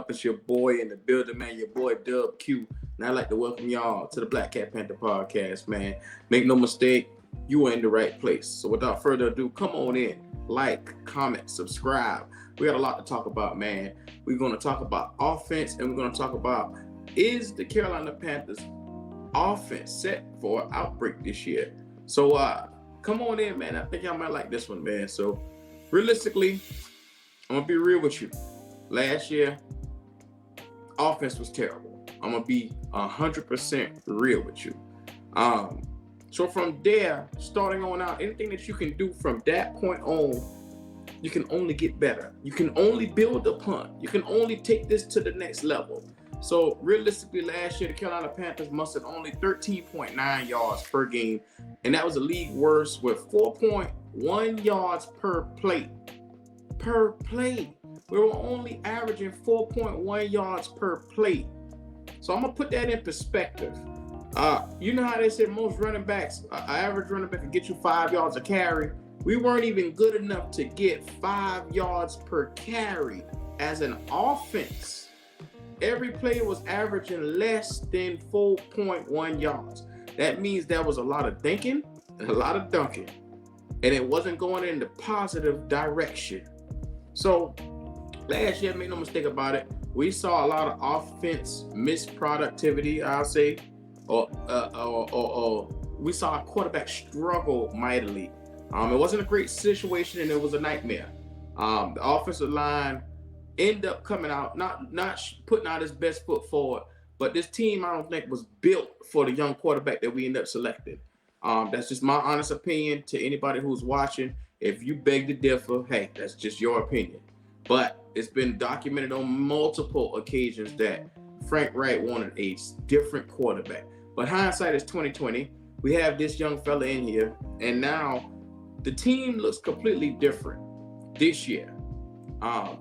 up? It's your boy in the building, man. Your boy Dub Q. And I'd like to welcome y'all to the Black Cat Panther podcast, man. Make no mistake, you are in the right place. So without further ado, come on in. Like, comment, subscribe. We got a lot to talk about, man. We're going to talk about offense, and we're going to talk about, is the Carolina Panthers offense set for an outbreak this year? So come on in, man. I think y'all might like this one, man. So realistically, I'm going to be real with you. Last year, offense was terrible. I'm going to be 100% real with you. So from there, starting on out, anything that you can do from that point on, you can only get better. You can only build upon. You can only take this to the next level. So realistically, last year, the Carolina Panthers mustered only 13.9 yards per game, and that was a league worst with 4.1 yards per play. Per play. We were only averaging 4.1 yards per play. So I'm going to put that in perspective. You know how they say most running backs, an average running back can get you 5 yards a carry. We weren't even good enough to get 5 yards per carry as an offense. Every play was averaging less than 4.1 yards. That means there was a lot of thinking and a lot of dunking, and it wasn't going in the positive direction. So last year, make no mistake about it, we saw a lot of offense misproductivity, I'll say, or we saw a quarterback struggle mightily. It wasn't a great situation, and it was a nightmare. The offensive line ended up coming out, not putting out his best foot forward, but this team, I don't think, was built for the young quarterback that we ended up selecting. That's just my honest opinion to anybody who's watching. If you beg to differ, hey, that's just your opinion. But it's been documented on multiple occasions that Frank Wright wanted a different quarterback. But hindsight is 2020. We have this young fella in here, and now the team looks completely different this year.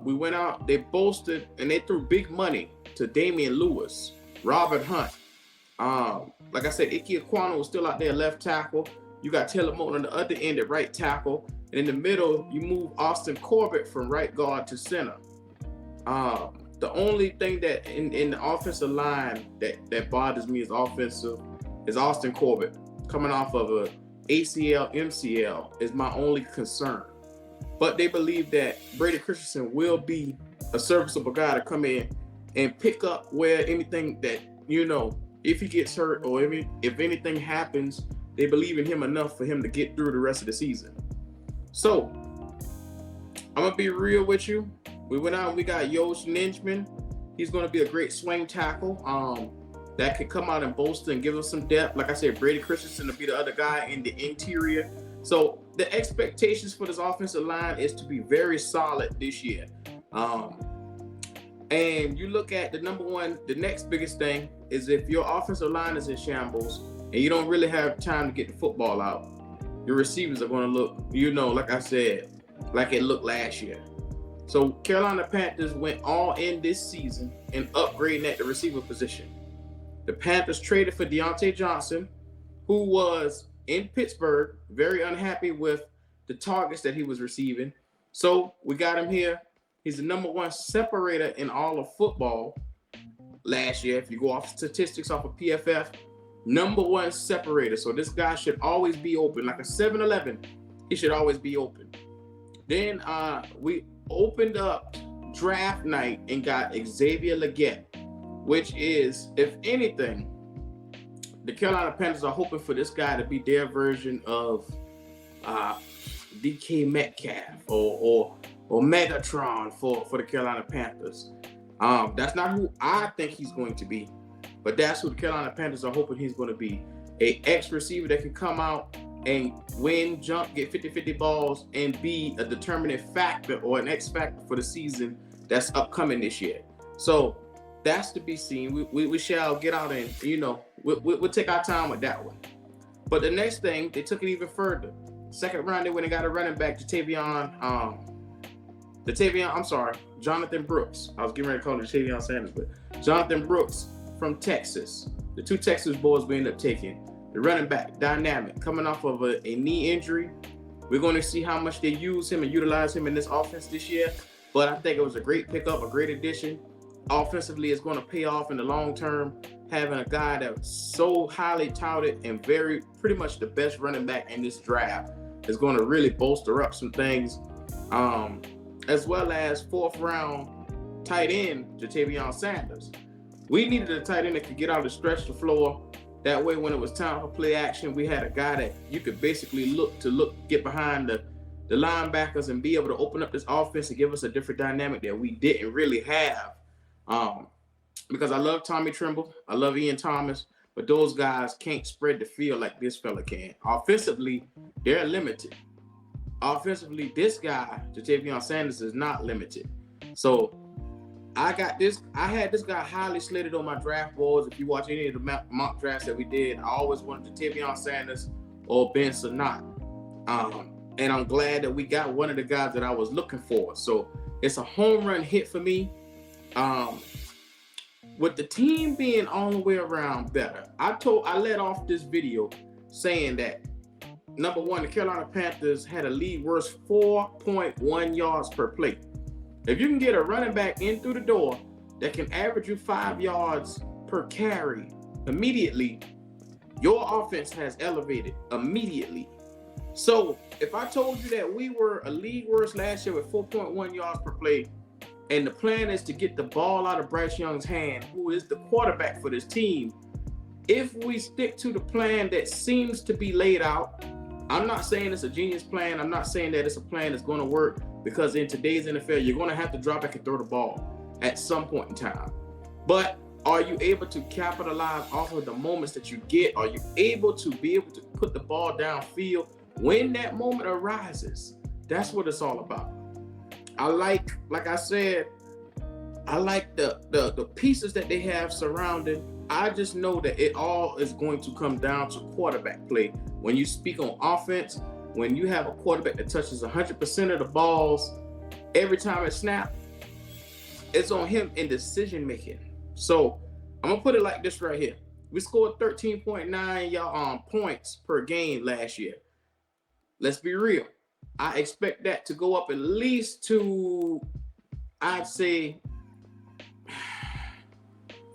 We went out, they boasted, and they threw big money to Damian Lewis, Robert Hunt. Like I said, 𝐥𝐤𝐤𝐿 was still out there left tackle. You got Taylor Moton on the other end at right tackle. And in the middle, you move Austin Corbett from right guard to center. The only thing that in the offensive line that bothers me is Austin Corbett coming off of a ACL, MCL is my only concern. But they believe that Brady Christensen will be a serviceable guy to come in and pick up where anything that, if he gets hurt or if anything happens, they believe in him enough for him to get through the rest of the season. So I'm going to be real with you. We went out and we got 𝐥𝐤𝐤𝐿. He's going to be a great swing tackle that could come out and bolster and give us some depth. Like I said, Brady Christensen to be the other guy in the interior. So the expectations for this offensive line is to be very solid this year. And you look at the next biggest thing is if your offensive line is in shambles and you don't really have time to get the football out, your receivers are going to look, like I said, like it looked last year. So Carolina Panthers went all in this season and upgrading at the receiver position. The Panthers traded for Diontae Johnson, who was in Pittsburgh, very unhappy with the targets that he was receiving. So we got him here. He's the number one separator in all of football last year. If you go off statistics off of PFF, number one separator. So this guy should always be open. Like a 7-Eleven, he should always be open. Then we opened up draft night and got 𝐦𝐨𝐬𝐵𝐞, which is, if anything, the Carolina Panthers are hoping for this guy to be their version of DK Metcalf or Megatron for the Carolina Panthers. That's not who I think he's going to be, but that's who the Carolina Panthers are hoping he's going to be. A X-receiver that can come out and win, jump, get 50-50 balls, and be a determining factor or an X factor for the season that's upcoming this year. So that's to be seen. We shall get out and, we'll take our time with that one. But the next thing, they took it even further. Second round, they went and got a running back, Jonathan Brooks. I was getting ready to call him Ja'Tavion Sanders, but Jonathan Brooks from Texas. The two Texas boys we ended up taking. The running back, dynamic, coming off of a knee injury. We're going to see how much they use him and utilize him in this offense this year. But I think it was a great pickup, a great addition. offensively is going to pay off in the long term. Having a guy that's so highly touted and pretty much the best running back in this draft is going to really bolster up some things, as well as 4th round tight end Ja'Tavion Sanders. We needed a tight end that could get out and stretch the floor. That way, when it was time for play action, we had a guy that you could basically get behind the linebackers and be able to open up this offense and give us a different dynamic that we didn't really have. Because I love Tommy Tremble, I love Ian Thomas, but those guys can't spread the field like this fella can. Offensively, they're limited. Offensively, this guy, Ja'Tavion Sanders, is not limited. So I had this guy highly slated on my draft boards. If you watch any of the mock drafts that we did, I always wanted Ja'Tavion Sanders or Ben Sinnott. And I'm glad that we got one of the guys that I was looking for. So it's a home run hit for me. With the team being all the way around better, I led off this video saying that, number one, the Carolina Panthers had a league worst 4.1 yards per play. If you can get a running back in through the door that can average you 5 yards per carry immediately, your offense has elevated immediately. So if I told you that we were a league worst last year with 4.1 yards per play, and the plan is to get the ball out of Bryce Young's hand, who is the quarterback for this team, if we stick to the plan that seems to be laid out, I'm not saying it's a genius plan. I'm not saying that it's a plan that's going to work, because in today's NFL, you're going to have to drop back and throw the ball at some point in time. But are you able to capitalize off of the moments that you get? Are you able to put the ball downfield when that moment arises? That's what it's all about. Like I said, I like the pieces that they have surrounded. I just know that it all is going to come down to quarterback play. When you speak on offense, when you have a quarterback that touches 100% of the balls every time it snaps, it's on him in decision making. So I'm gonna put it like this right here. We scored 13.9 points per game last year. Let's be real. I expect that to go up at least to, I'd say,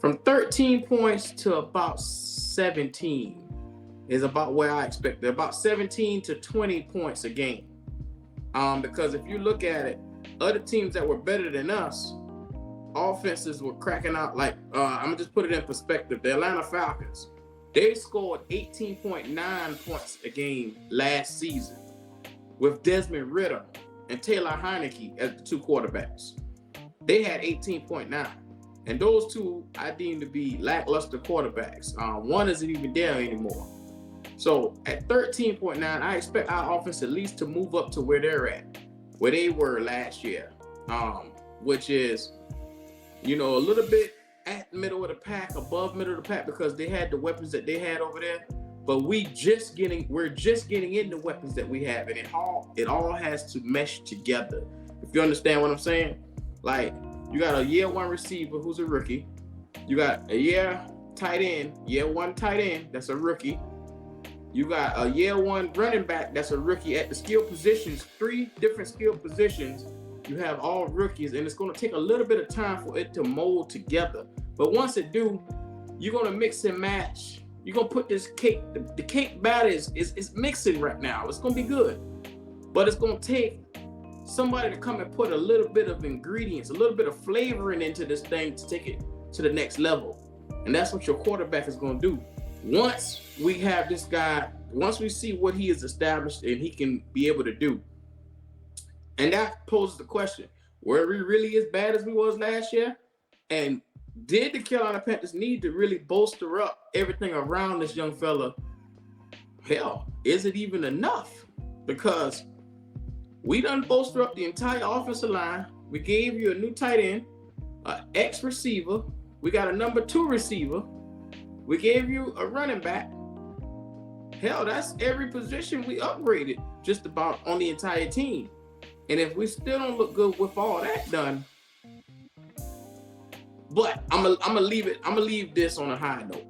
from 13 points to about 17 is about where I expect it. About 17 to 20 points a game. Because if you look at it, other teams that were better than us, offenses were cracking out. Like, I'm gonna just put it in perspective. The Atlanta Falcons, they scored 18.9 points a game last season with Desmond Ridder and Taylor Heineke as the two quarterbacks. They had 18.9. And those two I deem to be lackluster quarterbacks. One isn't even there anymore. So at 13.9, I expect our offense at least to move up to where they're at, where they were last year, which is, a little bit at the middle of the pack, above middle of the pack, because they had the weapons that they had over there. But we're just getting in the weapons that we have, and it all has to mesh together. If you understand what I'm saying, like, you got a year one receiver who's a rookie, you got a year one tight end that's a rookie, you got a year one running back that's a rookie at the skill positions, 3 different skill positions. You have all rookies, and it's going to take a little bit of time for it to mold together. But once it do, you're going to mix and match. You're going to put this cake, the cake batter is mixing right now. It's going to be good. But it's going to take somebody to come and put a little bit of ingredients, a little bit of flavoring into this thing to take it to the next level. And that's what your quarterback is going to do. Once we have this guy, once we see what he has established and he can be able to do. And that poses the question, were we really as bad as we was last year? And did the Carolina Panthers need to really bolster up everything around this young fella? Hell, is it even enough? Because we done bolster up the entire offensive line. We gave you a new tight end, an X receiver. We got a number 2 receiver. We gave you a running back. Hell, that's every position we upgraded just about on the entire team. And if we still don't look good with all that done, but I'm gonna leave this on a high note.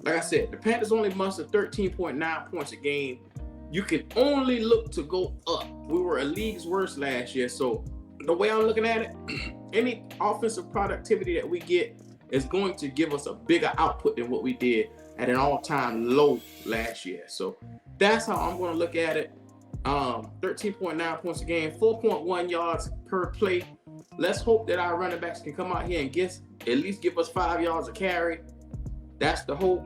Like I said, the Panthers only mustered 13.9 points a game. You can only look to go up. We were a league's worst last year, so the way I'm looking at it, any offensive productivity that we get is going to give us a bigger output than what we did at an all-time low last year. So that's how I'm going to look at it. 13.9 points a game, 4.1 yards per play. Let's hope that our running backs can come out here and at least give us 5 yards a carry. That's the hope.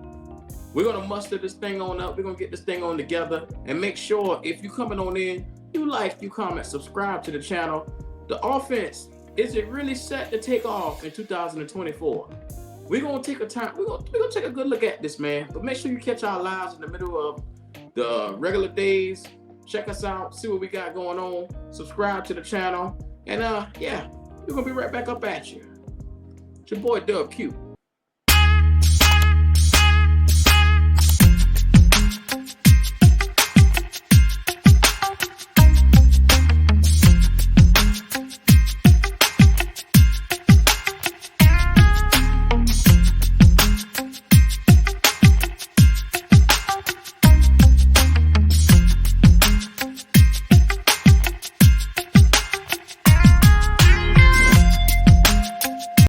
We're going to muster this thing on up. We're going to get this thing on together. And make sure, if you're coming on in, you like, you comment, subscribe to the channel. The offense, is it really set to take off in 2024? We're going to take a time. We're going to take a good look at this, man. But make sure you catch our lives in the middle of the regular days. Check us out. See what we got going on. Subscribe to the channel. And, yeah, we're going to be right back up at you. It's your boy, 𝐸_Q.